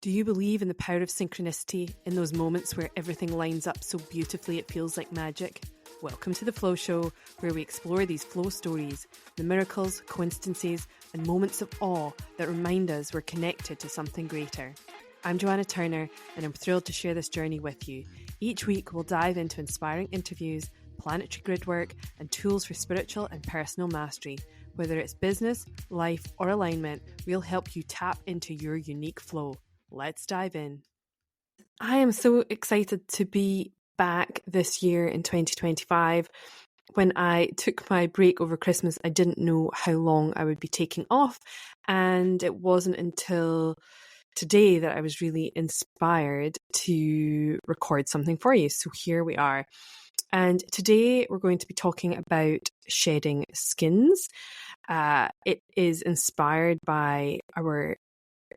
Do you believe in the power of synchronicity, in those moments where everything lines up so beautifully it feels like magic? Welcome to the Flow Show, where we explore these flow stories, the miracles, coincidences, and moments of awe that remind us we're connected to something greater. I'm Joanna Turner, and I'm thrilled to share this journey with you. Each week, we'll dive into inspiring interviews, planetary grid work, and tools for spiritual and personal mastery. Whether it's business, life, or alignment, we'll help you tap into your unique flow. Let's dive in. I am so excited to be back this year in 2025. When I took my break over Christmas, I didn't know how long I would be taking off, and it wasn't until today that I was really inspired to record something for you. So here we are. And today we're going to be talking about shedding skins. It is inspired by our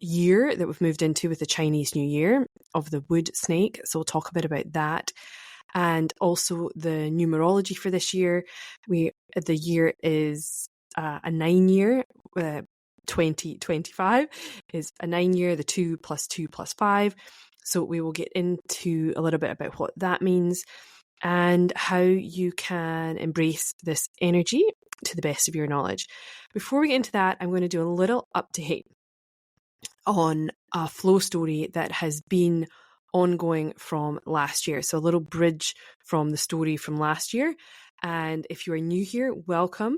year that we've moved into with the Chinese New Year of the wood snake. So we'll talk a bit about that. And also the numerology for this year. The year is a 9-year. 2025 is a 9-year, the 2 + 2 + 5. So we will get into a little bit about what that means and how you can embrace this energy to the best of your knowledge. Before we get into that, I'm going to do a little update on a flow story that has been ongoing from last year. So a little bridge from the story from last year. And if you are new here, welcome.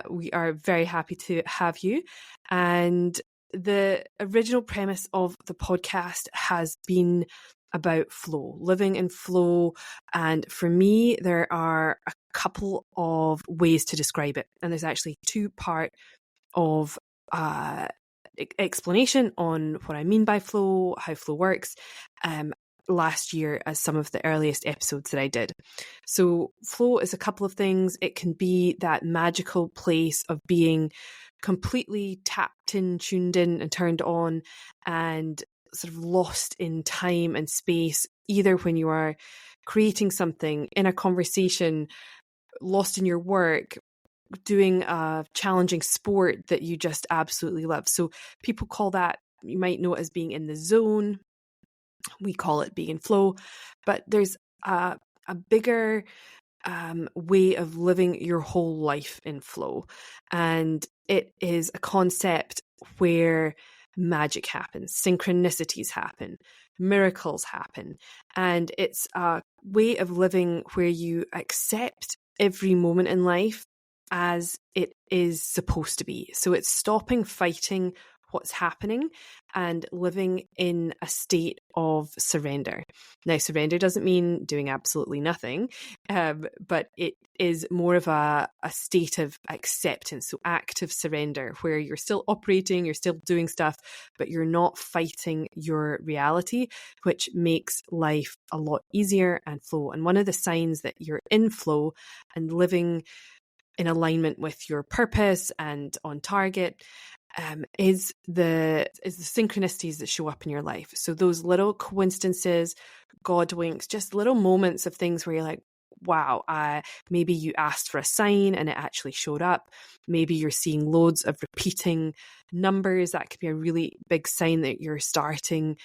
We are very happy to have you. And the original premise of the podcast has been about flow, living in flow. And for me, there are a couple of ways to describe it. And there's actually two-part of explanation on what I mean by flow, how flow works, last year as some of the earliest episodes that I did. So flow is a couple of things. It can be that magical place of being completely tapped in, tuned in and turned on and sort of lost in time and space, either when you are creating something, in a conversation, lost in your work, doing a challenging sport that you just absolutely love. So people call that, you might know it as being in the zone. We call it being in flow, but there's a bigger way of living your whole life in flow. And it is a concept where magic happens, synchronicities happen, miracles happen. And it's a way of living where you accept every moment in life as it is supposed to be. So it's stopping fighting what's happening and living in a state of surrender. Now, surrender doesn't mean doing absolutely nothing, but it is more of a state of acceptance, so active surrender, where you're still operating, you're still doing stuff, but you're not fighting your reality, which makes life a lot easier and flow. And one of the signs that you're in flow and living in alignment with your purpose and on target is the synchronicities that show up in your life. So those little coincidences, God winks, just little moments of things where you're like, wow, maybe you asked for a sign and it actually showed up. Maybe you're seeing loads of repeating numbers. That could be a really big sign that you're starting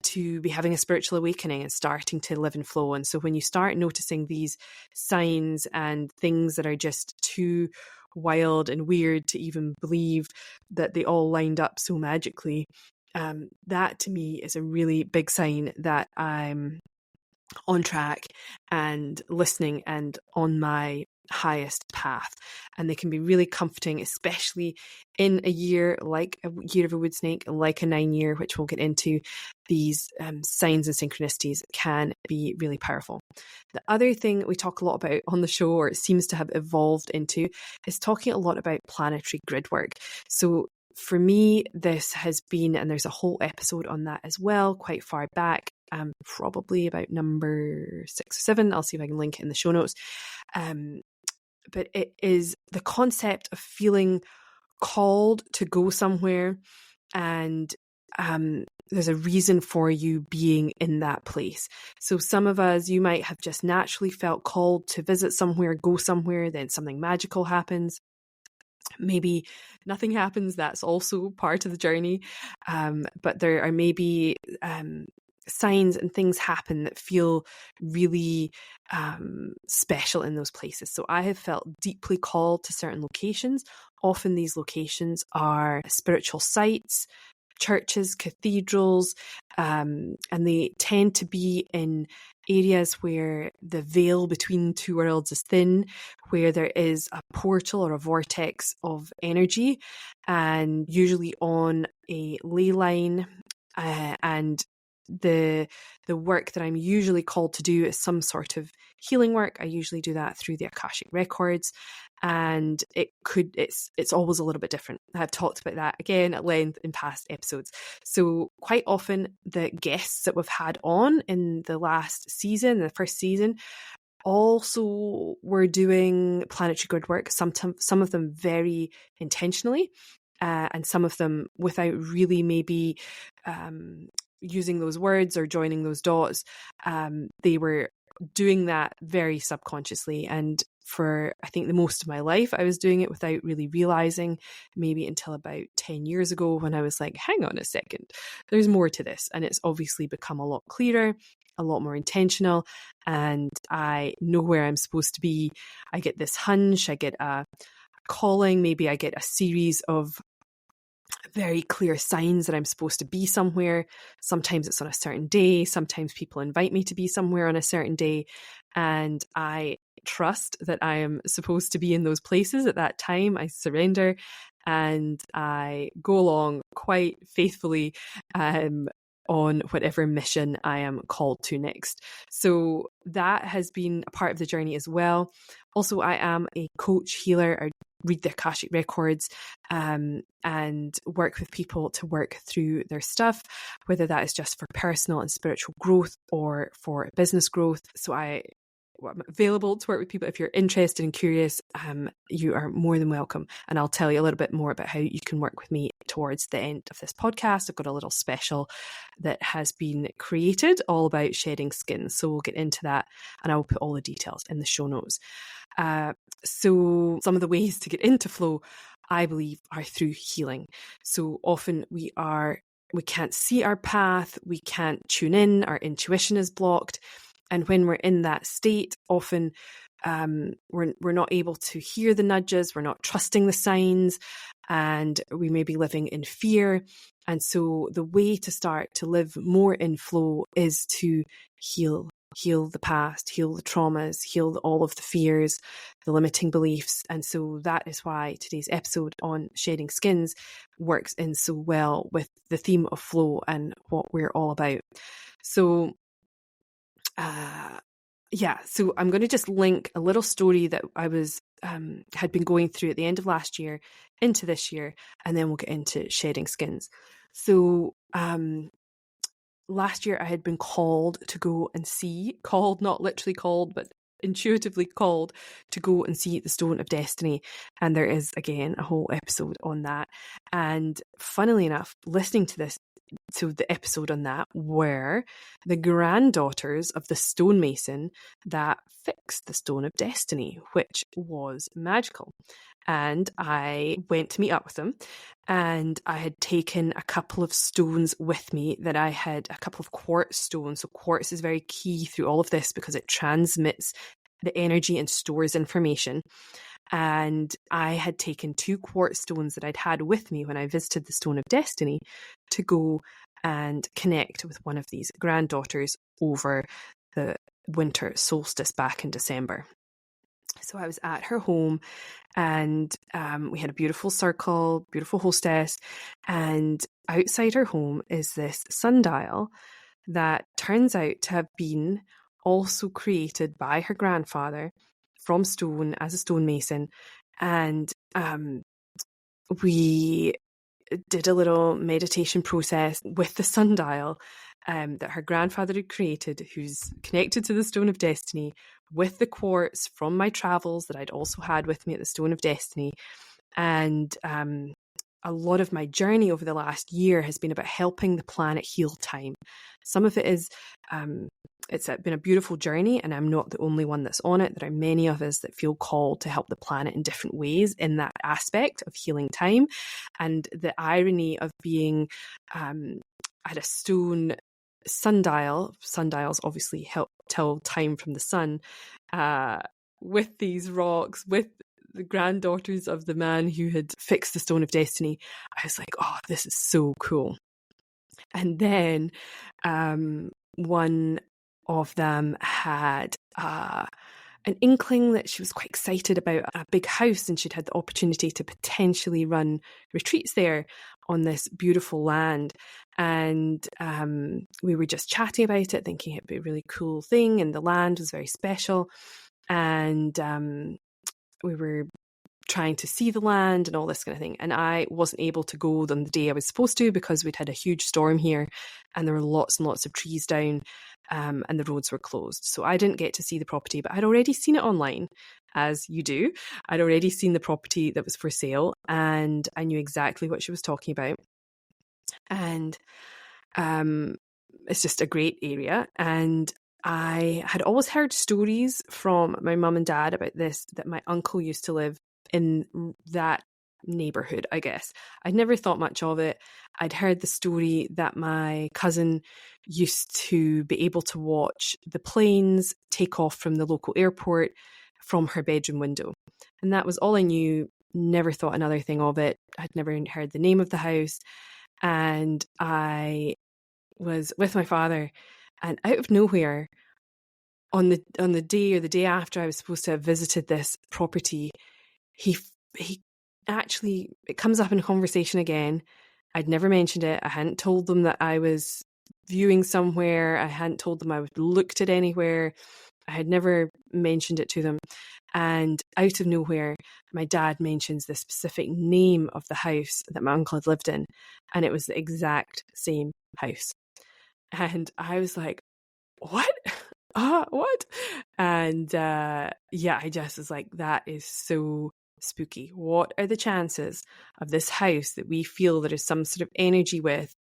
to be having a spiritual awakening and starting to live in flow. And so when you start noticing these signs and things that are just too wild and weird to even believe that they all lined up so magically, that to me is a really big sign that I'm on track and listening and on my highest path. And they can be really comforting, especially in a year like a year of a wood snake, like a 9-year, which we'll get into. These signs and synchronicities can be really powerful. The other thing we talk a lot about on the show, or it seems to have evolved into, is talking a lot about planetary grid work. So for me, this has been, and there's a whole episode on that as well, quite far back, probably about number 6 or 7. I'll see if I can link it in the show notes. But it is the concept of feeling called to go somewhere, and there's a reason for you being in that place. So some of us, you might have just naturally felt called to visit somewhere, go somewhere, then something magical happens. Maybe nothing happens. That's also part of the journey. But there are maybe signs and things happen that feel really special in those places. So I have felt deeply called to certain locations. Often these locations are spiritual sites, churches, cathedrals, and they tend to be in areas where the veil between two worlds is thin, where there is a portal or a vortex of energy, and usually on a ley line. And the work that I'm usually called to do is some sort of healing work. I usually do that through the Akashic Records, and it's always a little bit different. I've talked about that again at length in past episodes. So quite often the guests that we've had on in the last season, the first season, also were doing planetary grid work, some of them very intentionally, and some of them without really maybe using those words or joining those dots. They were doing that very subconsciously. And for, I think, the most of my life, I was doing it without really realizing, maybe until about 10 years ago when I was like, hang on a second, there's more to this. And it's obviously become a lot clearer, a lot more intentional, and I know where I'm supposed to be. I get this hunch, I get a calling, maybe I get a series of very clear signs that I'm supposed to be somewhere. Sometimes it's on a certain day. Sometimes people invite me to be somewhere on a certain day. And I trust that I am supposed to be in those places at that time. I surrender and I go along quite faithfully on whatever mission I am called to next. So that has been a part of the journey as well. Also, I am a coach, healer. I read the Akashic Records and work with people to work through their stuff, whether that is just for personal and spiritual growth or for business growth. So I'm available to work with people. If you're interested and curious, you are more than welcome. And I'll tell you a little bit more about how you can work with me towards the end of this podcast. I've got a little special that has been created all about shedding skin. So we'll get into that and I will put all the details in the show notes. So some of the ways to get into flow, I believe, are through healing. So often we can't see our path, we can't tune in, our intuition is blocked. And when we're in that state, often we're not able to hear the nudges, we're not trusting the signs, and we may be living in fear. And so the way to start to live more in flow is to heal the past, heal the traumas, heal all of the fears, the limiting beliefs. And so that is why today's episode on shedding skins works in so well with the theme of flow and what we're all about. So so I'm going to just link a little story that I was had been going through at the end of last year into this year, and then we'll get into shedding skins. So last year I had been called to go and not literally called, but intuitively called to go and see the Stone of Destiny. And there is, again, a whole episode on that. And funnily enough, listening to the episode on that were the granddaughters of the stonemason that fixed the Stone of Destiny, which was magical. And I went to meet up with them, and I had taken a couple of stones with me that I had, a couple of quartz stones. So quartz is very key through all of this because it transmits the energy and stores information. And I had taken 2 quartz stones that I'd had with me when I visited the Stone of Destiny to go and connect with one of these granddaughters over the winter solstice back in December. So I was at her home, and we had a beautiful circle, beautiful hostess, and outside her home is this sundial that turns out to have been also created by her grandfather from stone as a stonemason. And we did a little meditation process with the sundial that her grandfather had created, who's connected to the Stone of Destiny, with the quartz from my travels that I'd also had with me at the Stone of Destiny. And a lot of my journey over the last year has been about helping the planet heal time. Some of it is, it's been a beautiful journey, and I'm not the only one that's on it. There are many of us that feel called to help the planet in different ways in that aspect of healing time. And the irony of being at a stone sundials obviously help tell time from the sun, with these rocks, with the granddaughters of the man who had fixed the Stone of Destiny. I was like, oh, this is so cool. And then one of them had an inkling that she was quite excited about a big house, and she'd had the opportunity to potentially run retreats there on this beautiful land. And we were just chatting about it, thinking it'd be a really cool thing, and the land was very special. And we were trying to see the land and all this kind of thing. And I wasn't able to go on the day I was supposed to because we'd had a huge storm here and there were lots and lots of trees down, and the roads were closed. So I didn't get to see the property, but I'd already seen it online, as you do. I'd already seen the property that was for sale, and I knew exactly what she was talking about. And it's just a great area. And I had always heard stories from my mum and dad about this, that my uncle used to live in that neighborhood, I guess. I'd never thought much of it. I'd heard the story that my cousin used to be able to watch the planes take off from the local airport from her bedroom window. And that was all I knew. Never thought another thing of it. I'd never heard the name of the house. And I was with my father, and out of nowhere, on the day or the day after I was supposed to have visited this property, he actually, it comes up in a conversation again. I'd never mentioned it. I hadn't told them that I was viewing somewhere. I hadn't told them I would looked at anywhere. I had never mentioned it to them. And out of nowhere, my dad mentions the specific name of the house that my uncle had lived in. And it was the exact same house. And I was like, what? What? And I just was like, that is so spooky. What are the chances of this house that we feel there is some sort of energy with,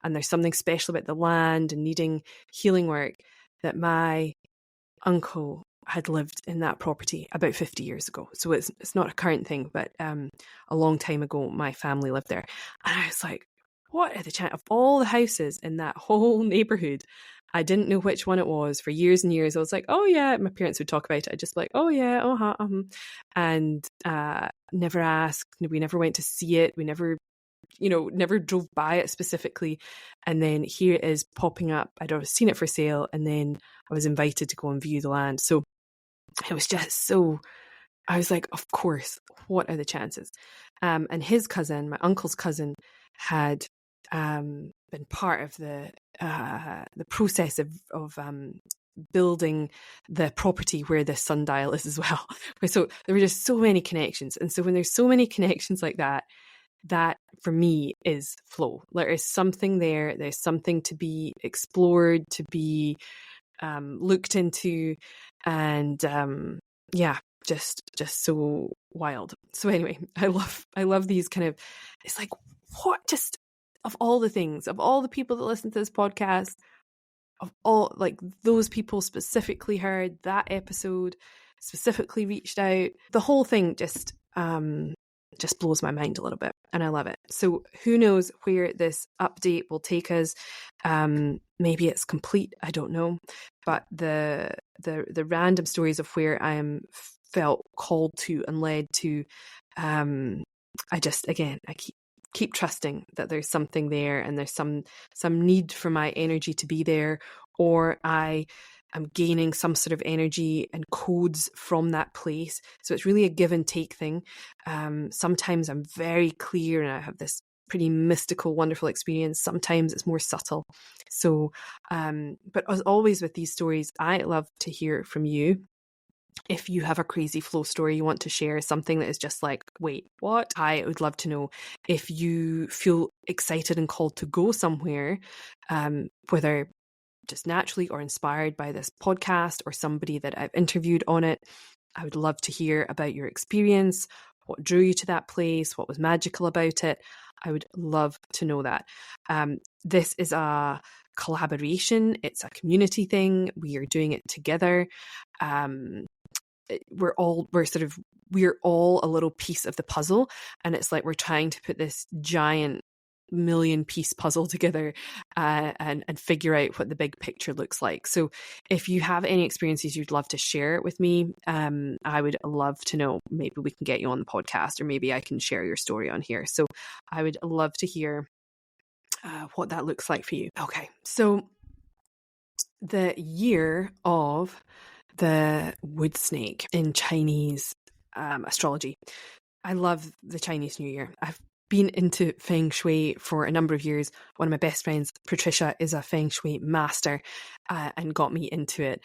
and there's something special about the land and needing healing work, that my uncle had lived in that property about 50 years ago. So it's not a current thing, but a long time ago, my family lived there. And I was like, what are the chances of all the houses in that whole neighborhood? I didn't know which one it was for years and years. I was like, oh yeah, my parents would talk about it. I'd just be like, oh yeah, and never asked. We never went to see it. We never drove by it specifically. And then here it is popping up. I'd always seen it for sale, and then I was invited to go and view the land. So it was just so, I was like, of course, what are the chances? And his cousin, my uncle's cousin, had been part of the process of building the property where the sundial is as well. So there were just so many connections. And so when there's so many connections like that, that for me is flow. There is something there. There's something to be explored, to be looked into, and just so wild. So anyway, I love these kind of, it's like, what, just of all the things, of all the people that listen to this podcast, of all, like, those people specifically heard that episode, specifically reached out, the whole thing just blows my mind a little bit, and I love it. So who knows where this update will take us? Maybe it's complete, I don't know. But the random stories of where I am felt called to and led to, I keep trusting that there's something there, and there's some need for my energy to be there, or I am gaining some sort of energy and codes from that place. So it's really a give and take thing. Sometimes I'm very clear and I have this pretty mystical, wonderful experience. Sometimes it's more subtle. So, but as always with these stories, I love to hear from you. If you have a crazy flow story you want to share, something that is just like, wait, what? I would love to know. If you feel excited and called to go somewhere, whether just naturally or inspired by this podcast or somebody that I've interviewed on it, I would love to hear about your experience, what drew you to that place, what was magical about it. I would love to know that. This is a collaboration. It's a community thing. We are doing it together. We're all a little piece of the puzzle, and it's like we're trying to put this giant million piece puzzle together and figure out what the big picture looks like. So if you have any experiences you'd love to share with me, I would love to know. Maybe we can get you on the podcast, or maybe I can share your story on here. So I would love to hear what that looks like for you. Okay, so the year of the wood snake in Chinese astrology. I love the Chinese New Year. I've been into Feng Shui for a number of years. One of my best friends, Patricia, is a Feng Shui master and got me into it.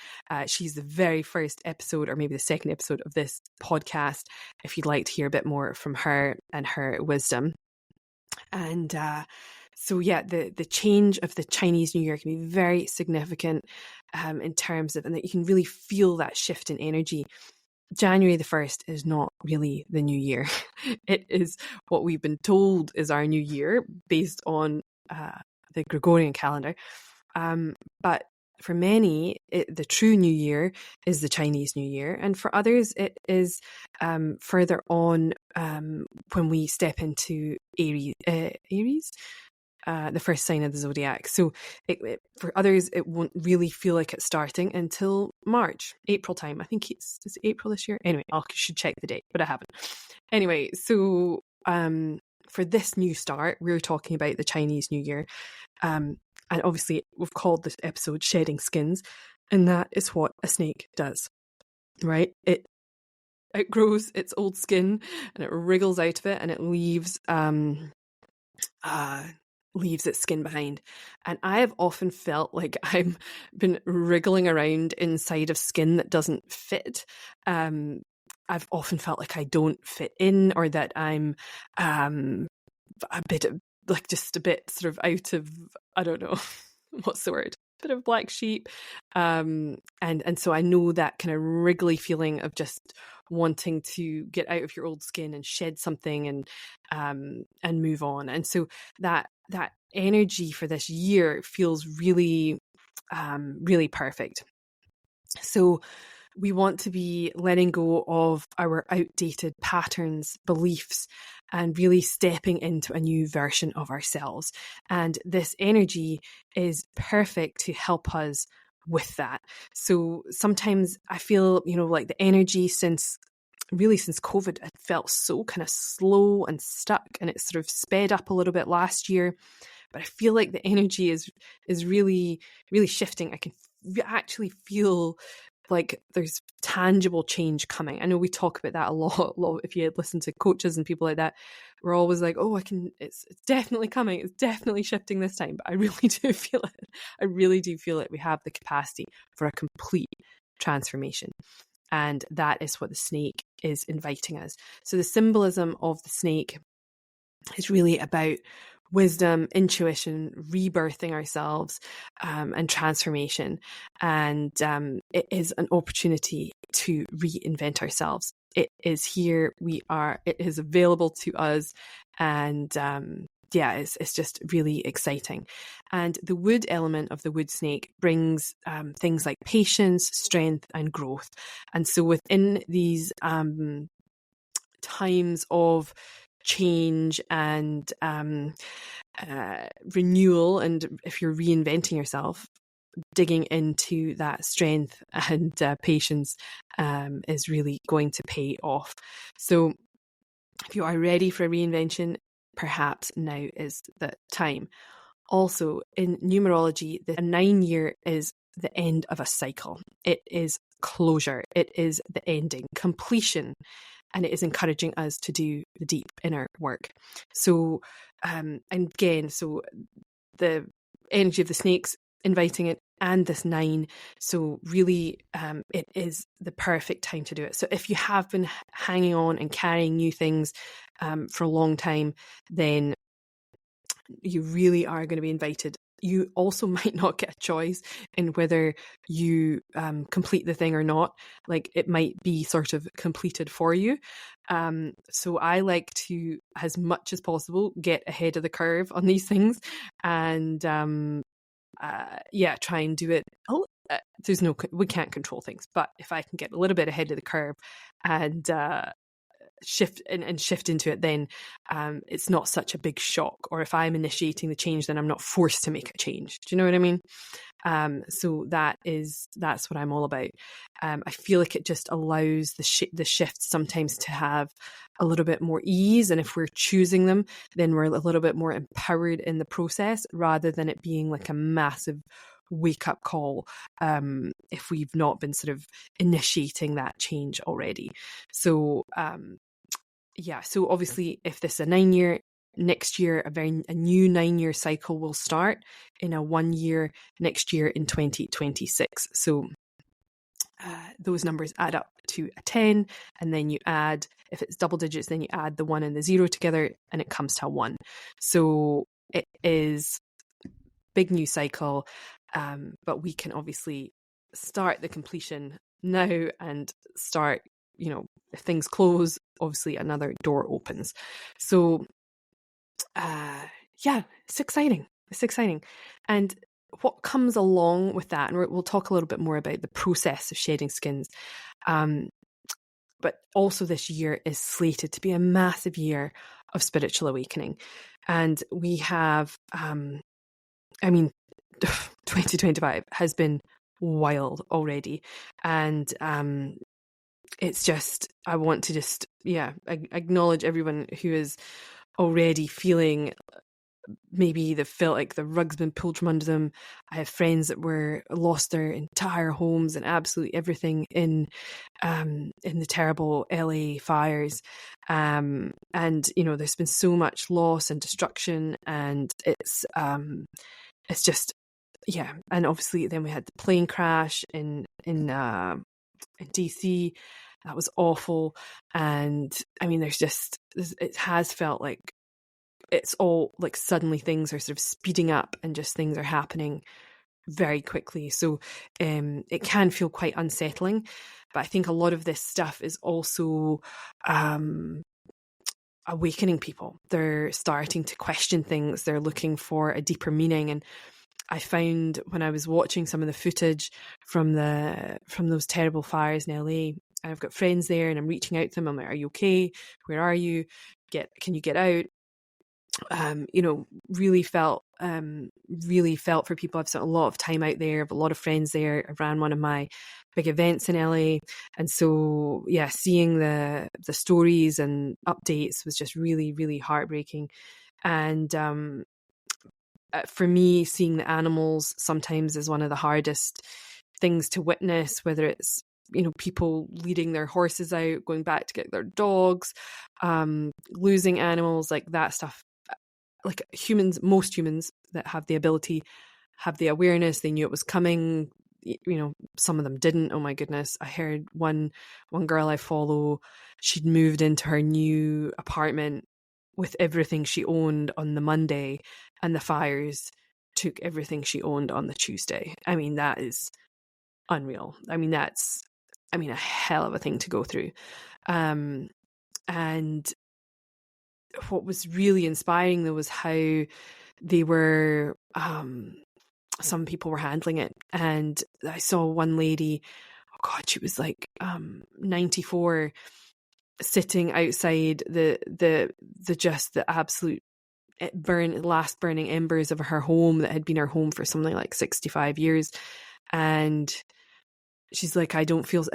She's the very first episode, or maybe the second episode of this podcast, if you'd like to hear a bit more from her and her wisdom. And so yeah, the change of the Chinese New Year can be very significant in terms of, and that you can really feel that shift in energy. January the 1st is not really the new year. It is what we've been told is our new year based on the Gregorian calendar. But for many, the true new year is the Chinese New Year. And for others, it is further on when we step into Aries, the first sign of the zodiac. So for others, it won't really feel like it's starting until March, April time. I think is it April this year? Anyway, I should check the date, but I haven't. Anyway, so for this new start, we're talking about the Chinese New Year. And obviously, we've called this episode Shedding Skins, and that is what a snake does, right? It outgrows its old skin and it wriggles out of it, and it leaves its skin behind. And I have often felt like I've been wriggling around inside of skin that doesn't fit. I've often felt like I don't fit in, or that I'm a bit sort of out of, I don't know, what's the word? Bit of black sheep. And so I know that kind of wriggly feeling of just wanting to get out of your old skin and shed something and move on. And so that energy for this year feels really, really perfect. So we want to be letting go of our outdated patterns, beliefs, and really stepping into a new version of ourselves. And this energy is perfect to help us with that. So sometimes I feel, like the energy since COVID, it felt so kind of slow and stuck, and it sort of sped up a little bit last year. But I feel like the energy is really, really shifting. I can actually feel like there's tangible change coming. I know we talk about that a lot. If you had listened to coaches and people like that, we're always like, oh, it's definitely coming. It's definitely shifting this time. But I really do feel it. I really do feel it. We have the capacity for a complete transformation. And that is what the snake is inviting us. So the symbolism of the snake is really about wisdom, intuition, rebirthing ourselves, and transformation. And it is an opportunity to reinvent ourselves. It is here. It is available to us. And it's just really exciting. And the wood element of the wood snake brings things like patience, strength, and growth. And so within these times of change and renewal, and if you're reinventing yourself, digging into that strength and patience is really going to pay off. So if you are ready for a reinvention, perhaps now is the time. Also, in numerology, the 9-year is the end of a cycle. It is closure. It is the ending, completion. And it is encouraging us to do the deep inner work. So, and again, so the energy of the snakes inviting it, and this 9. So really, it is the perfect time to do it. So if you have been hanging on and carrying new things for a long time, then you really are going to be invited you also might not get a choice in whether you complete the thing or not. Like, it might be sort of completed for you. So I like to, as much as possible, get ahead of the curve on these things, and try and do it. We can't control things, but if I can get a little bit ahead of the curve and shift into it, then it's not such a big shock. Or if I'm initiating the change, then I'm not forced to make a change. Do you know what I mean? So that's what I'm all about. I feel like it just allows the shifts sometimes to have a little bit more ease, and if we're choosing them, then we're a little bit more empowered in the process, rather than it being like a massive wake up call if we've not been sort of initiating that change already. So so obviously, if this is a 9-year, next year a new 9-year cycle will start in a 1 year next year in 2026. So those numbers add up to a 10, and then you add, if it's double digits, then you add the 1 and the 0 together, and it comes to a 1. So it is big new cycle, but we can obviously start the completion now and start, if things close, obviously another door opens. So it's exciting. And what comes along with that, and we'll talk a little bit more about the process of shedding skins, but also this year is slated to be a massive year of spiritual awakening. And we have 2025 has been wild already, and it's just, I want to just acknowledge everyone who is already feeling, maybe they felt like the rug's been pulled from under them. I have friends that lost their entire homes and absolutely everything in the terrible LA fires, and there's been so much loss and destruction, and it's just and obviously then we had the plane crash in DC. That was awful. And I mean, it has felt like it's all like suddenly things are sort of speeding up and just things are happening very quickly. So it can feel quite unsettling. But I think a lot of this stuff is also awakening people. They're starting to question things. They're looking for a deeper meaning. And I found when I was watching some of the footage from those terrible fires in LA, and I've got friends there, and I'm reaching out to them. I'm like, "Are you okay? Where are you? Can you get out?" Really felt for people. I've spent a lot of time out there. I have a lot of friends there. I ran one of my big events in LA, and so seeing the stories and updates was just really, really heartbreaking. And for me, seeing the animals sometimes is one of the hardest things to witness, whether it's people leading their horses out, going back to get their dogs, losing animals, like that stuff. Like most humans that have the ability, have the awareness, they knew it was coming. Some of them didn't. Oh my goodness. I heard one girl I follow, she'd moved into her new apartment with everything she owned on the Monday, and the fires took everything she owned on the Tuesday. I mean, that is unreal. I mean, that's a hell of a thing to go through. And what was really inspiring, though, was how they were, some people were handling it. And I saw one lady, oh God, she was like 94, sitting outside the absolute last burning embers of her home that had been her home for something like 65 years. And she's like,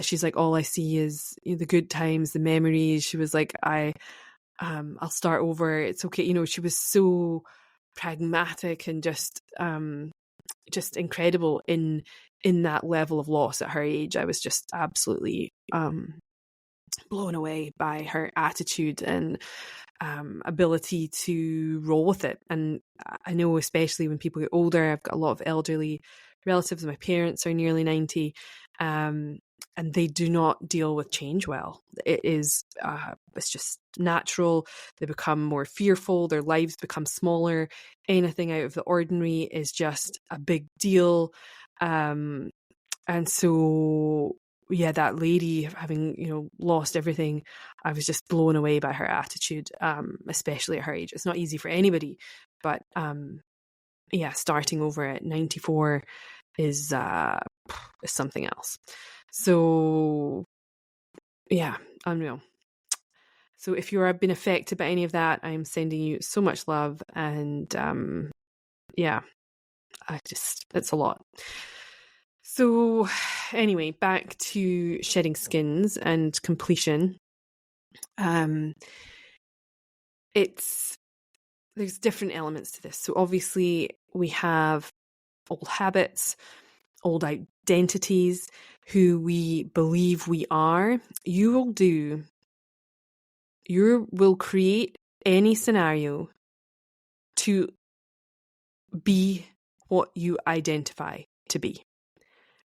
she's like, all I see is the good times, the memories. She was like, I'll start over. It's okay. She was so pragmatic and just incredible in that level of loss at her age. I was just absolutely blown away by her attitude and ability to roll with it. And I know, especially when people get older, I've got a lot of elderly relatives. My parents are nearly 90. they do not deal with change well. It's just natural. They become more fearful. Their lives become smaller. Anything out of the ordinary is just a big deal. And so, yeah, that lady having, lost everything, I was just blown away by her attitude, especially at her age. It's not easy for anybody, but yeah, starting over at 94 is something else. So, yeah, unreal. So if you have been affected by any of that, I'm sending you so much love. And yeah, it's a lot. So anyway, back to shedding skins and completion. There's different elements to this. So obviously we have old habits, old identities, who we believe we are. You will create any scenario to be what you identify to be,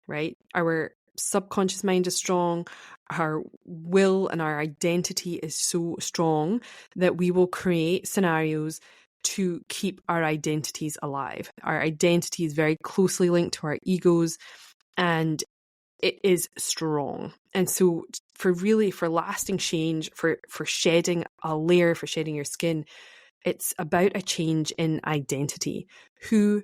right? Our subconscious mind is strong. Our will and our identity is so strong that we will create scenarios to keep our identities alive. Our identity is very closely linked to our egos, and it is strong. And so for lasting change, for shedding a layer, for shedding your skin, it's about a change in identity. Who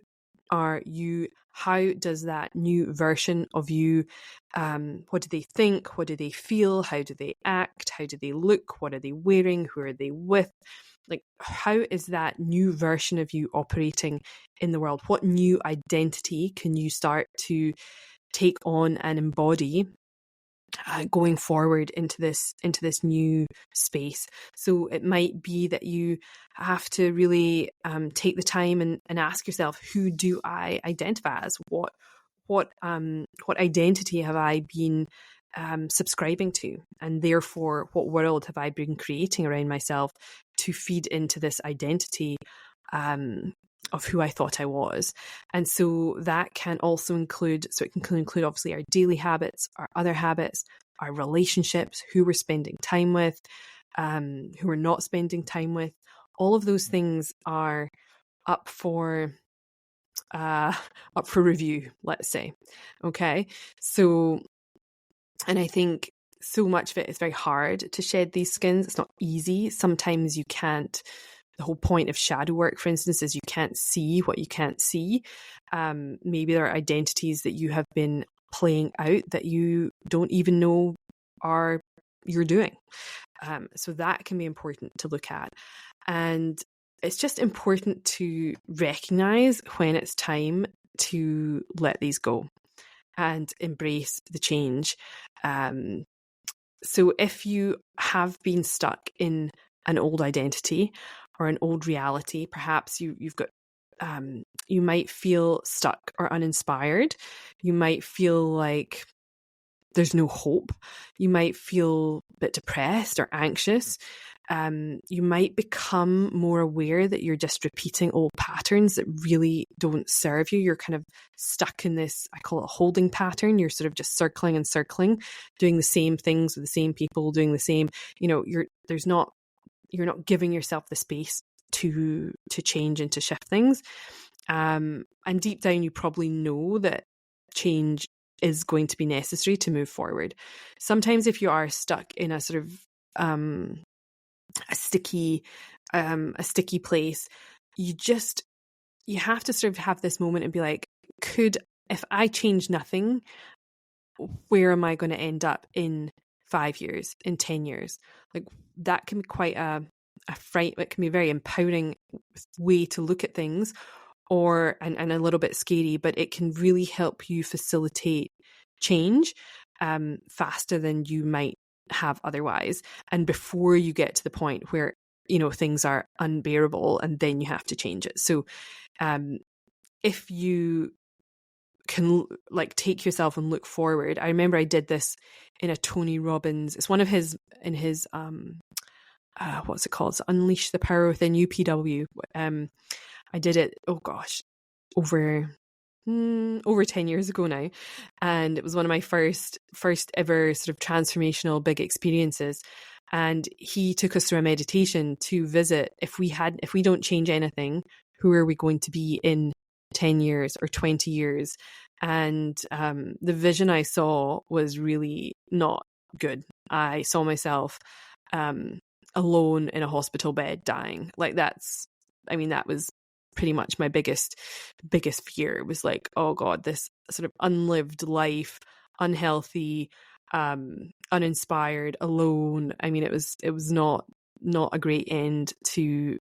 are you? How does that new version of you, what do they think? What do they feel? How do they act? How do they look? What are they wearing? Who are they with? Like, how is that new version of you operating in the world? What new identity can you start to take on and embody going forward into this new space? So it might be that you have to really take the time and ask yourself, who do I identify as? What identity have I been subscribing to, and therefore what world have I been creating around myself to feed into this identity of who I thought I was? And so that can also include, it can include obviously our daily habits, our other habits, our relationships, who we're spending time with, who we're not spending time with. All of those things are up for review, let's say. Okay. So, and I think so much of it is very hard to shed these skins. It's not easy. Sometimes you can't. The whole point of shadow work, for instance, is you can't see what you can't see. Maybe there are identities that you have been playing out that you don't even know you're doing. So that can be important to look at. And it's just important to recognize when it's time to let these go and embrace the change. So if you have been stuck in an old identity or an old reality, perhaps you've got you might feel stuck or uninspired. You might feel like there's no hope. You might feel a bit depressed or anxious. You might become more aware that you're just repeating old patterns that really don't serve you. You're kind of stuck in this, I call it a holding pattern. You're sort of just circling and circling, doing the same things with the same people, doing the same, you're not giving yourself the space to change and to shift things. And deep down, you probably know that change is going to be necessary to move forward. Sometimes if you are stuck in a sort of a sticky place, you have to sort of have this moment and be like, if I change nothing, where am I going to end up in 5 years, in 10 years? Like, that can be quite a fright. It can be a very empowering way to look at things, and a little bit scary, but it can really help you facilitate change faster than you might have otherwise, and before you get to the point where things are unbearable and then you have to change it. So if you can take yourself and look forward. I remember I did this in a Tony Robbins, it's one of his in his what's it called? It's Unleash the Power Within, UPW. I did it, oh gosh, over over 10 years ago now. And it was one of my first ever sort of transformational big experiences. And he took us through a meditation to visit, if we don't change anything, who are we going to be in 10 years or 20 years? And the vision I saw was really not good. I saw myself alone in a hospital bed dying. Like that was pretty much my biggest fear. It was like, oh God, this sort of unlived life, unhealthy, uninspired, alone. I mean, it was not a great end to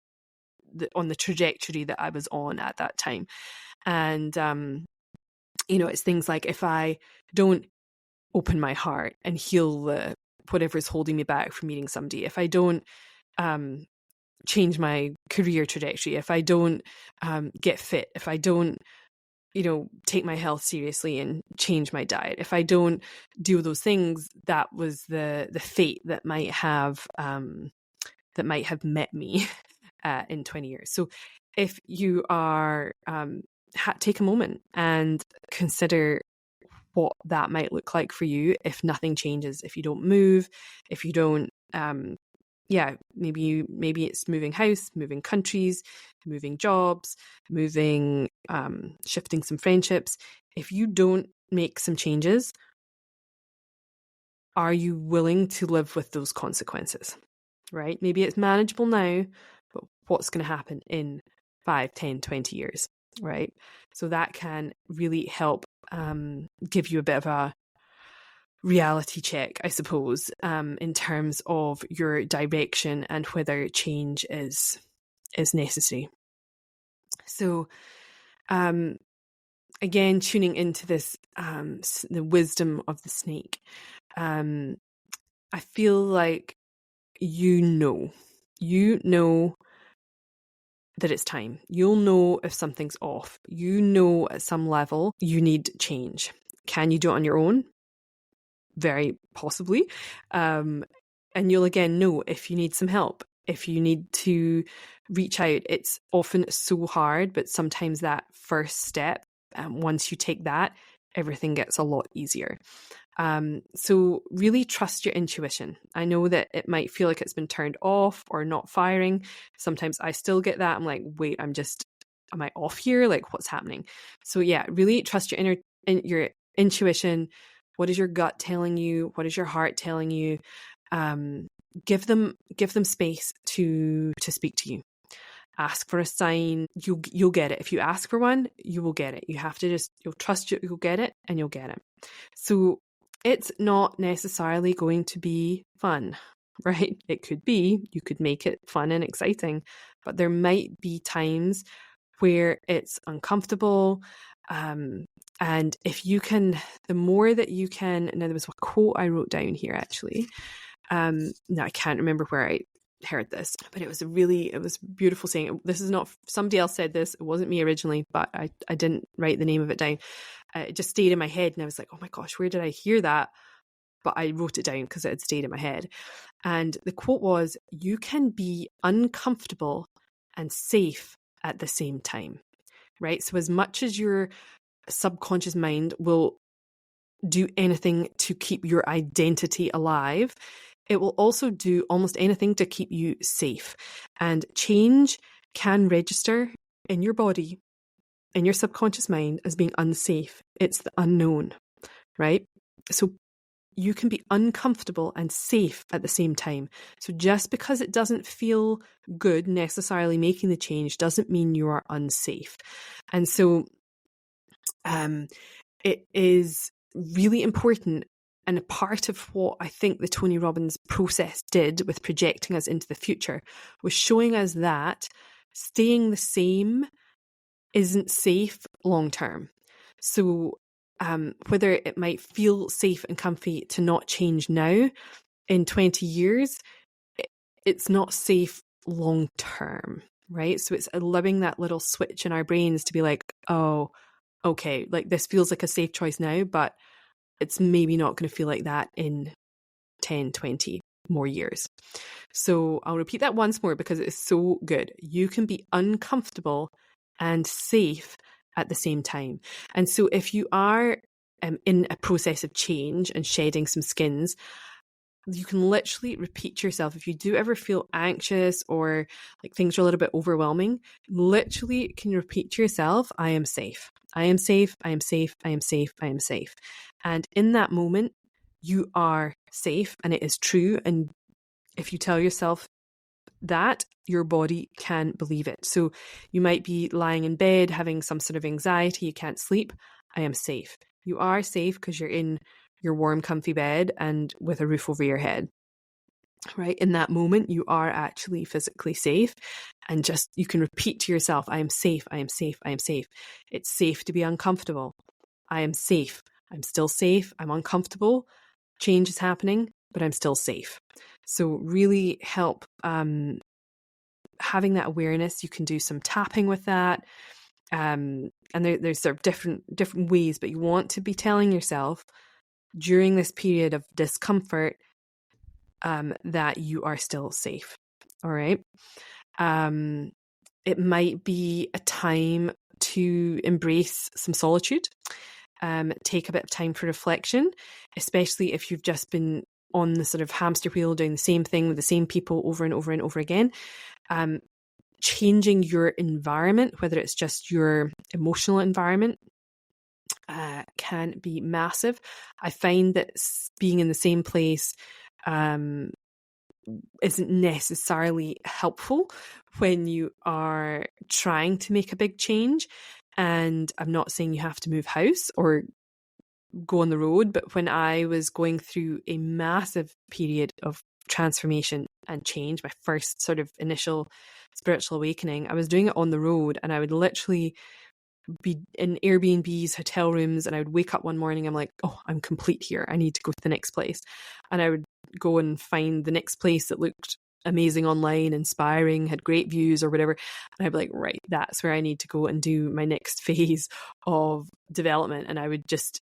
on the trajectory that I was on at that time. And it's things like, if I don't open my heart and heal whatever's holding me back from meeting somebody, if I don't change my career trajectory, if I don't get fit, if I don't take my health seriously and change my diet, if I don't do those things, that was the fate that might have met me in 20 years. So if you are take a moment and consider what that might look like for you if nothing changes, if you don't move, if you don't maybe it's moving house, moving countries, moving jobs, shifting some friendships. If you don't make some changes, are you willing to live with those consequences? Right? Maybe it's manageable now, but what's going to happen in 5, 10, 20 years? Right? So that can really help give you a bit of a reality check, I suppose, in terms of your direction and whether change is necessary. So, again, tuning into this, the wisdom of the snake. I feel like you know that it's time. You'll know if something's off. You know at some level you need change. Can you do it on your own? Very possibly. And you'll again know if you need some help, if you need to reach out. It's often so hard, but sometimes that first step, once you take that, everything gets a lot easier. So really trust your intuition. I know that it might feel like it's been turned off or not firing. Sometimes I still get that. I'm like, wait, am I off here? Like, what's happening? So yeah, really trust your your intuition. What is your gut telling you? What is your heart telling you? Give them space to speak to you. Ask for a sign. You'll get it. If you ask for one, you will get it. You have to you'll trust you'll get it, and you'll get it. So it's not necessarily going to be fun, right? It could be. You could make it fun and exciting, but there might be times where it's uncomfortable. And if you can, the more that you can, now there was a quote I wrote down here actually. Now I can't remember where I heard this, but it was a beautiful saying. This is not, somebody else said this. It wasn't me originally, but I didn't write the name of it down. It just stayed in my head and I was like, oh my gosh, where did I hear that? But I wrote it down because it had stayed in my head. And the quote was, you can be uncomfortable and safe at the same time, right? So as much as your subconscious mind will do anything to keep your identity alive, it will also do almost anything to keep you safe. And change can register in your body, in your subconscious mind, as being unsafe. It's the unknown, right? So you can be uncomfortable and safe at the same time. So just because it doesn't feel good necessarily making the change doesn't mean you are unsafe. And so it is really important, and a part of what I think the Tony Robbins process did with projecting us into the future was showing us that staying the same isn't safe long term. So whether it might feel safe and comfy to not change now, in 20 years, it's not safe long term, right? So it's allowing that little switch in our brains to be like, oh, okay, like this feels like a safe choice now, but it's maybe not going to feel like that in 10, 20 more years. So I'll repeat that once more because it is so good. You can be uncomfortable and safe at the same time. And so if you are in a process of change and shedding some skins, you can literally repeat to yourself. If you do ever feel anxious or like things are a little bit overwhelming, literally can you repeat to yourself, I am safe. I am safe. I am safe. I am safe. I am safe. And in that moment, you are safe and it is true. And if you tell yourself that, your body can believe it. So you might be lying in bed having some sort of anxiety, you can't sleep. I am safe. You are safe because you're in your warm, comfy bed and with a roof over your head. Right? In that moment, you are actually physically safe. And just, you can repeat to yourself, I am safe. I am safe. I am safe. It's safe to be uncomfortable. I am safe. I'm still safe. I'm uncomfortable. Change is happening, but I'm still safe. So really help having that awareness. You can do some tapping with that. And there's sort of different ways, but you want to be telling yourself during this period of discomfort that you are still safe. All right. It might be a time to embrace some solitude. Take a bit of time for reflection, especially if you've just been on the sort of hamster wheel doing the same thing with the same people over and over and over again. Changing your environment, whether it's just your emotional environment, can be massive. I find that being in the same place isn't necessarily helpful when you are trying to make a big change. And I'm not saying you have to move house or go on the road, but when I was going through a massive period of transformation and change, my first sort of initial spiritual awakening, I was doing it on the road, and I would literally be in Airbnbs, hotel rooms, and I would wake up one morning, I'm like, oh, I'm complete here. I need to go to the next place. And I would go and find the next place that looked amazing online, inspiring, had great views or whatever. And I'd be like, right, that's where I need to go and do my next phase of development. And I would just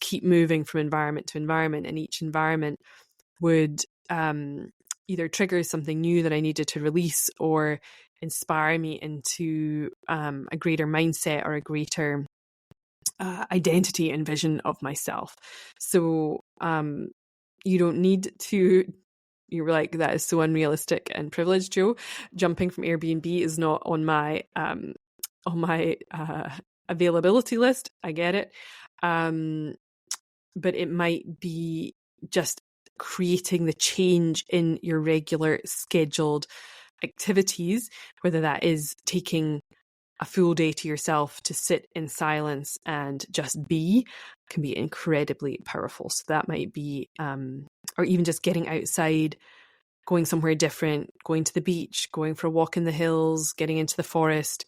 keep moving from environment to environment, and each environment would either trigger something new that I needed to release or inspire me into a greater mindset or a greater identity and vision of myself. So you don't need to, you're like, that is so unrealistic and privileged, Joe. Jumping from Airbnb is not on my availability list. I get it. But it might be just creating the change in your regular scheduled activities, whether that is taking a full day to yourself to sit in silence and just be, can be incredibly powerful. So that might be, or even just getting outside, going somewhere different, going to the beach, going for a walk in the hills, getting into the forest,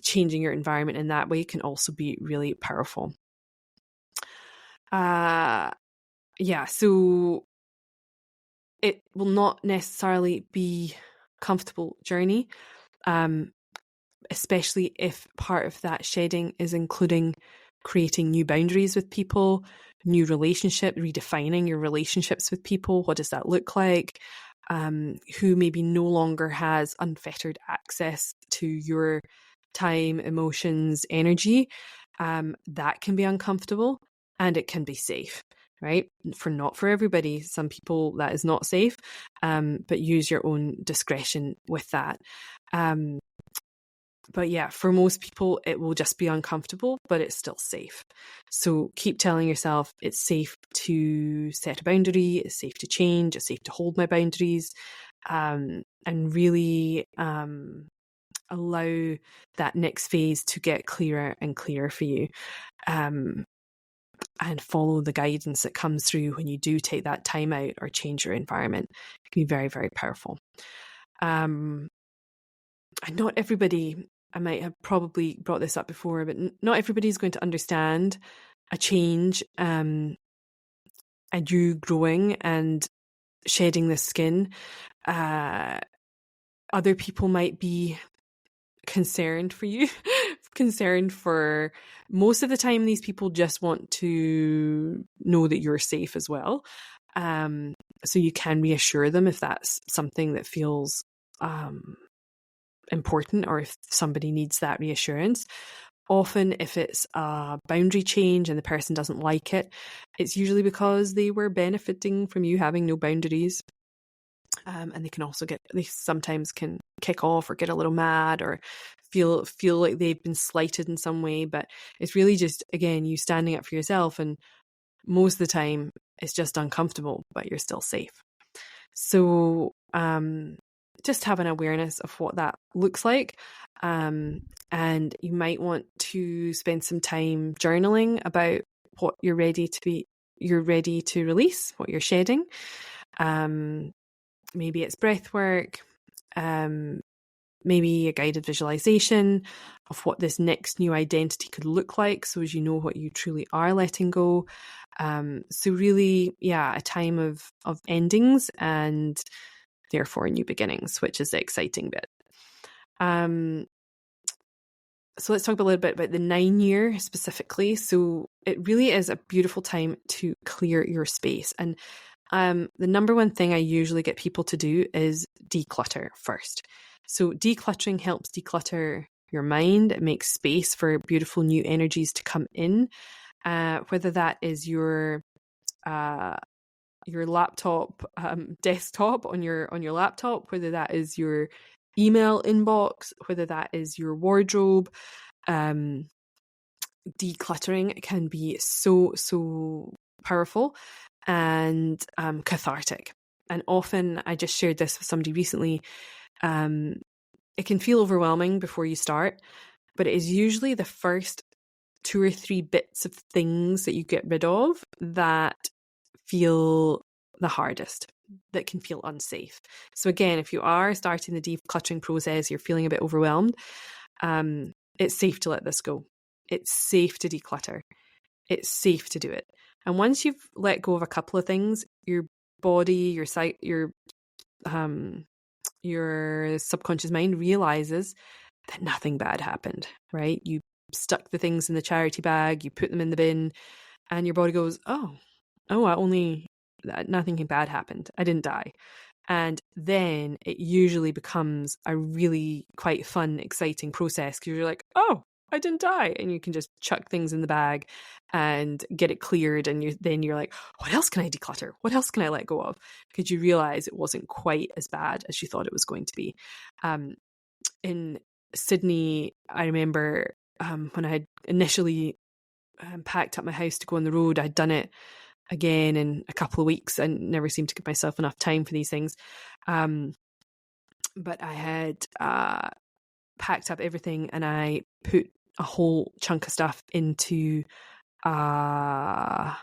changing your environment in that way can also be really powerful. So it will not necessarily be a comfortable journey, especially if part of that shedding is including creating new boundaries with people, new relationship, redefining your relationships with people. What does that look like? Who maybe no longer has unfettered access to your time, emotions, energy. That can be uncomfortable, and it can be safe, right? Not for everybody. Some people that is not safe, but use your own discretion with that. But yeah, for most people, it will just be uncomfortable, but it's still safe. So keep telling yourself it's safe to set a boundary, it's safe to change, it's safe to hold my boundaries, and really allow that next phase to get clearer and clearer for you. And follow the guidance that comes through when you do take that time out or change your environment. It can be very, very powerful. And not everybody, I might have probably brought this up before, but not everybody is going to understand a change and you growing and shedding the skin. Other people might be concerned for you, concerned for most of the time. These people just want to know that you're safe as well. So you can reassure them if that's something that feels important, or if somebody needs that reassurance. Often if it's a boundary change and the person doesn't like it, it's usually because they were benefiting from you having no boundaries. And they sometimes can kick off or get a little mad or feel like they've been slighted in some way. But it's really just, again, you standing up for yourself. And most of the time it's just uncomfortable, but you're still safe. So just have an awareness of what that looks like. And you might want to spend some time journaling about what you're ready to release, what you're shedding. Maybe it's breath work, maybe a guided visualization of what this next new identity could look like, so as you know what you truly are letting go. So really, a time of endings and therefore new beginnings, which is the exciting bit. So let's talk a little bit about the 9-year specifically. So it really is a beautiful time to clear your space. And the number one thing I usually get people to do is declutter first. So decluttering helps declutter your mind. It makes space for beautiful new energies to come in, whether that is your laptop, desktop on your laptop, whether that is your email inbox, whether that is your wardrobe. Decluttering can be so powerful and cathartic. And often, I just shared this with somebody recently, it can feel overwhelming before you start, but it is usually the first 2 or 3 bits of things that you get rid of that feel the hardest, that can feel unsafe. So again, if you are starting the decluttering process, you're feeling a bit overwhelmed, it's safe to let this go. It's safe to declutter. It's safe to do it. And once you've let go of a couple of things, your body, your sight, your subconscious mind realizes that nothing bad happened, right? You stuck the things in the charity bag, you put them in the bin, and your body goes, nothing bad happened. I didn't die. And then it usually becomes a really quite fun, exciting process, because you're like, oh, I didn't die. And you can just chuck things in the bag and get it cleared. And then you're like, what else can I declutter? What else can I let go of? Because you realize it wasn't quite as bad as you thought it was going to be. In Sydney, I remember when I had initially packed up my house to go on the road, I'd done it again in a couple of weeks. I never seemed to give myself enough time for these things. But I had packed up everything and I put a whole chunk of stuff into what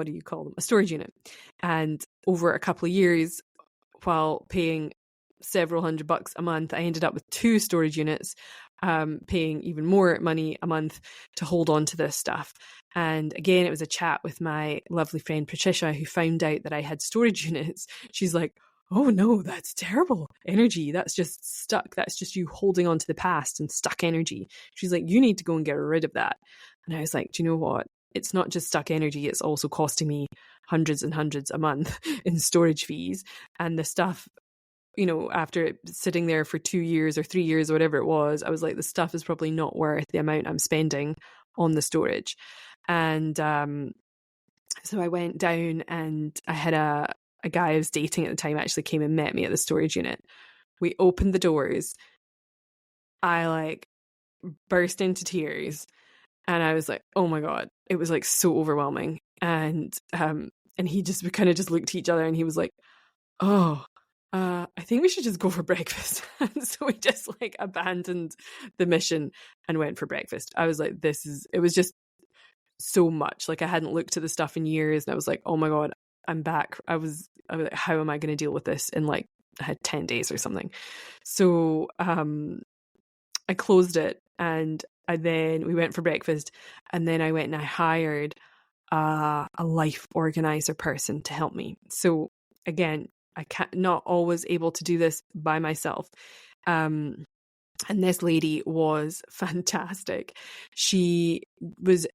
do you call them? A storage unit. And over a couple of years, while paying several $100 a month, I ended up with 2 storage units, paying even more money a month to hold on to this stuff. And again, it was a chat with my lovely friend Patricia, who found out that I had storage units. She's like, oh no, that's terrible energy. That's just stuck. That's just you holding on to the past and stuck energy. She's like, you need to go and get rid of that. And I was like, do you know what? It's not just stuck energy. It's also costing me hundreds and hundreds a month in storage fees. And the stuff, after it sitting there for 2 years or 3 years or whatever it was, I was like, the stuff is probably not worth the amount I'm spending on the storage. And so I went down, and I had a guy I was dating at the time actually came and met me at the storage unit. We opened the doors. I burst into tears, and I was like, oh my God, it was so overwhelming. And he just, we kind of just looked at each other, and he was like, oh, I think we should just go for breakfast. And so we just abandoned the mission and went for breakfast. I was like, it was just so much. I hadn't looked at the stuff in years, and I was like, oh my God, I'm back. I was like, how am I going to deal with this in I had 10 days or something. So I closed it, and then we went for breakfast, and then I went and I hired a life organizer person to help me. So again, not always able to do this by myself. And this lady was fantastic. She was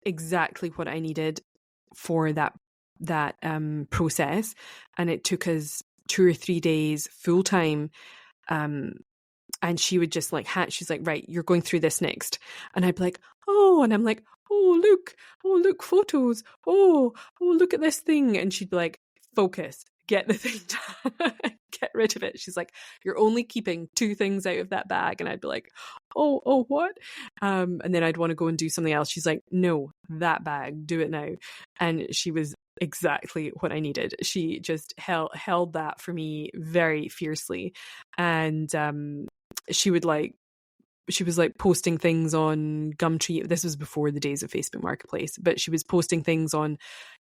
exactly what I needed for that process. And it took us 2 or 3 days full time And she would just like, she's like, right, you're going through this next. And I'd be like, oh, and I'm like, oh, look, photos. Oh, look at this thing. And she'd be like, focus, get the thing done, get rid of it. She's like, you're only keeping 2 things out of that bag. And I'd be like, oh, what? And then I'd want to go and do something else. She's like, no, that bag, do it now. And she was exactly what I needed. She just held that for me very fiercely. And she was like posting things on Gumtree. This was before the days of Facebook Marketplace, but she was posting things on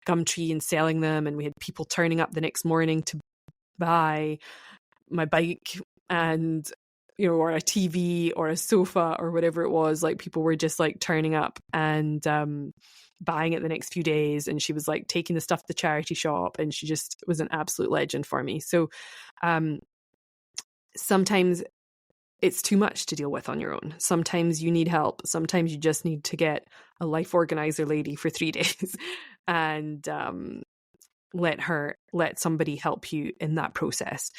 Gumtree and selling them. And we had people turning up the next morning to buy my bike and, or a TV or a sofa or whatever it was. Like, people were just like turning up and buying it the next few days. And she was like taking the stuff to the charity shop, and she just was an absolute legend for me. So sometimes it's too much to deal with on your own. Sometimes you need help. Sometimes you just need to get a life organizer lady for 3 days and let somebody help you in that process.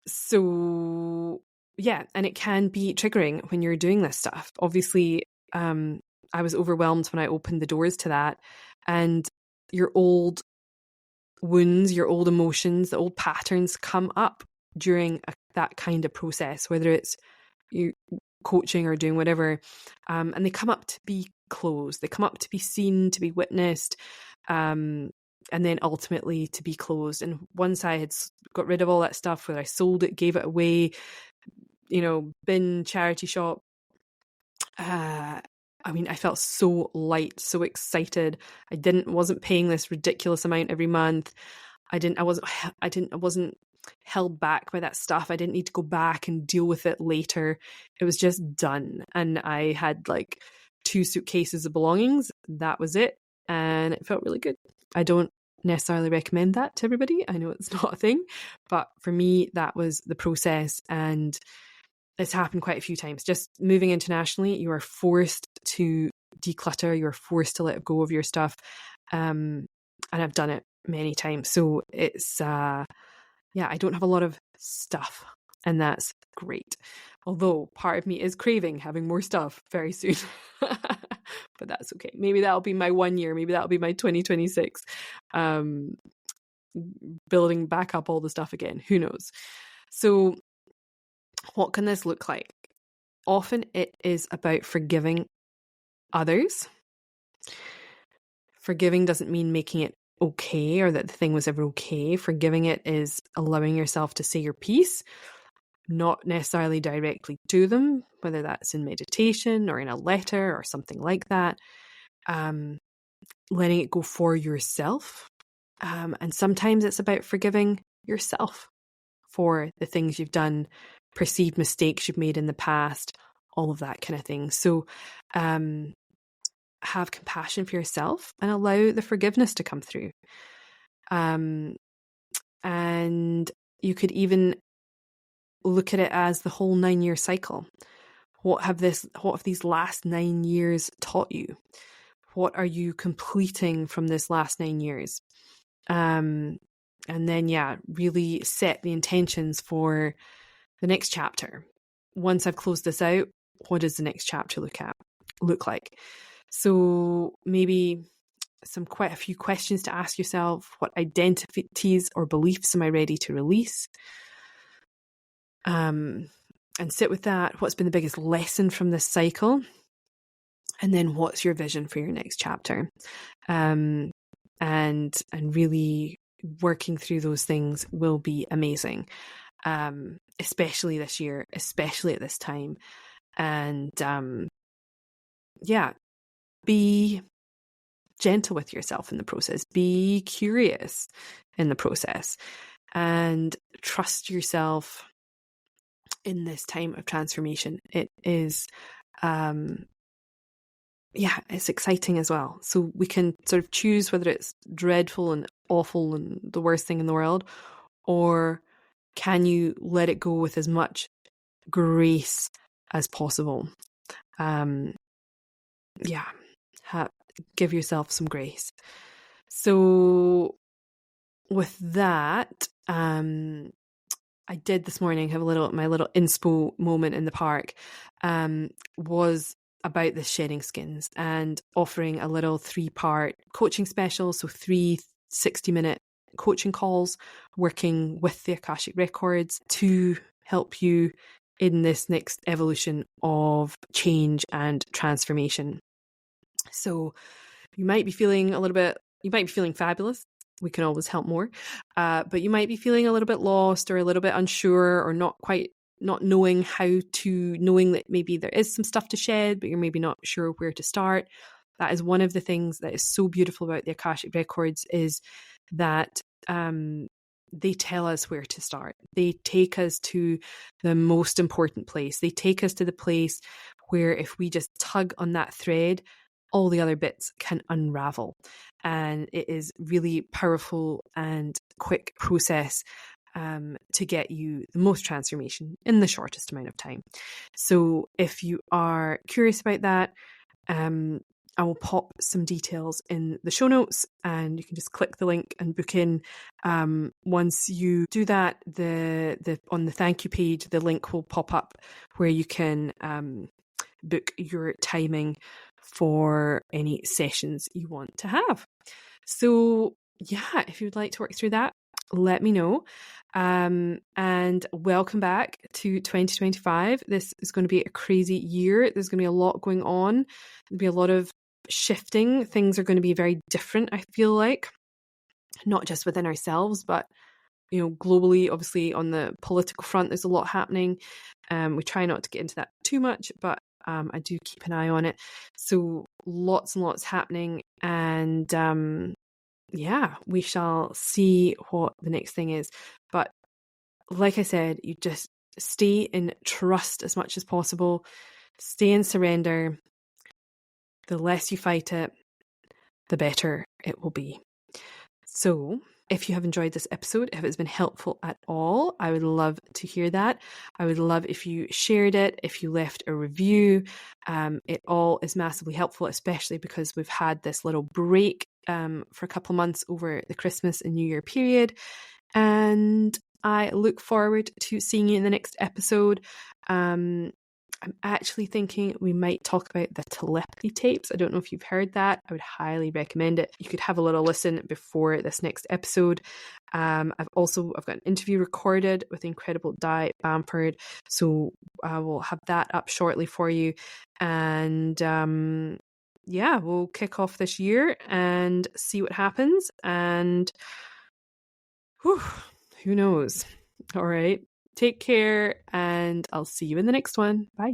So yeah, and it can be triggering when you're doing this stuff. Obviously, I was overwhelmed when I opened the doors to that, and your old wounds, your old emotions, the old patterns come up during that kind of process, whether it's you coaching or doing whatever, and they come up to be closed. They come up to be seen, to be witnessed, and then ultimately to be closed. And once I had got rid of all that stuff, whether I sold it, gave it away, bin, charity shop, I felt so light, so excited. I wasn't paying this ridiculous amount every month. I wasn't held back by that stuff. I didn't need to go back and deal with it later. It was just done. And I had like 2 suitcases of belongings. That was it. And it felt really good. I don't necessarily recommend that to everybody. I know it's not a thing, but for me, that was the process. And it's happened quite a few times. Just moving internationally, you are forced to declutter. You're forced to let go of your stuff. And I've done it many times. So it's, I don't have a lot of stuff, and that's great. Although part of me is craving having more stuff very soon. But that's okay. Maybe that'll be my 1 year. Maybe that'll be my 2026. Building back up all the stuff again. Who knows? So what can this look like? Often it is about forgiving others. Forgiving doesn't mean making it okay or that the thing was ever okay. Forgiving it is allowing yourself to say your piece, not necessarily directly to them, whether that's in meditation or in a letter or something like that. Letting it go for yourself. And sometimes it's about forgiving yourself for the things you've done, perceived mistakes you've made in the past, all of that kind of thing. So have compassion for yourself and allow the forgiveness to come through. And you could even look at it as the whole 9-year cycle. What have these last 9 years taught you? What are you completing from this last 9 years? And then, really set the intentions for the next chapter. Once I've closed this out, what does the next chapter look like? So maybe quite a few questions to ask yourself. What identities or beliefs am I ready to release? And sit with that. What's been the biggest lesson from this cycle? And then what's your vision for your next chapter? And really working through those things will be amazing. Especially this year, especially at this time. And be gentle with yourself in the process. Be curious in the process, and trust yourself in this time of transformation. It is, it's exciting as well. So we can sort of choose whether it's dreadful and awful and the worst thing in the world, or can you let it go with as much grace as possible? Give yourself some grace. So with that, I did this morning have my little inspo moment in the park, was about the shedding skins and offering a little 3-part coaching special. So 3 60-minute coaching calls working with the Akashic Records to help you in this next evolution of change and transformation. So you might be feeling fabulous. We can always help more. But you might be feeling a little bit lost or a little bit unsure or not knowing knowing that maybe there is some stuff to shed, but you're maybe not sure where to start. That is one of the things that is so beautiful about the Akashic Records, is that they tell us where to start. They take us to the most important place. They take us to the place where if we just tug on that thread, all the other bits can unravel. And it is really powerful and quick process to get you the most transformation in the shortest amount of time. So if you are curious about that, I will pop some details in the show notes and you can just click the link and book in. Once you do that, on the thank you page, the link will pop up where you can book your timing for any sessions you want to have. So yeah, if you'd like to work through that, let me know. And welcome back to 2025. This is going to be a crazy year. There's going to be a lot going on. There'll be a lot of shifting. Things are going to be very different, I feel like, not just within ourselves, but globally. Obviously on the political front, there's a lot happening. We try not to get into that too much, but I do keep an eye on it. So lots and lots happening. And we shall see what the next thing is. But like I said, you just stay in trust as much as possible. Stay in surrender. The less you fight it, the better it will be. So if you have enjoyed this episode, if it's been helpful at all, I would love to hear that. I would love if you shared it, if you left a review. It all is massively helpful, especially because we've had this little break for a couple of months over the Christmas and New Year period. And I look forward to seeing you in the next episode. I'm actually thinking we might talk about the telepathy tapes. I don't know if you've heard that. I would highly recommend it. You could have a little listen before this next episode. I've got an interview recorded with the incredible Di Bamford. So I will have that up shortly for you. And we'll kick off this year and see what happens. And who knows? All right. Take care, and I'll see you in the next one. Bye.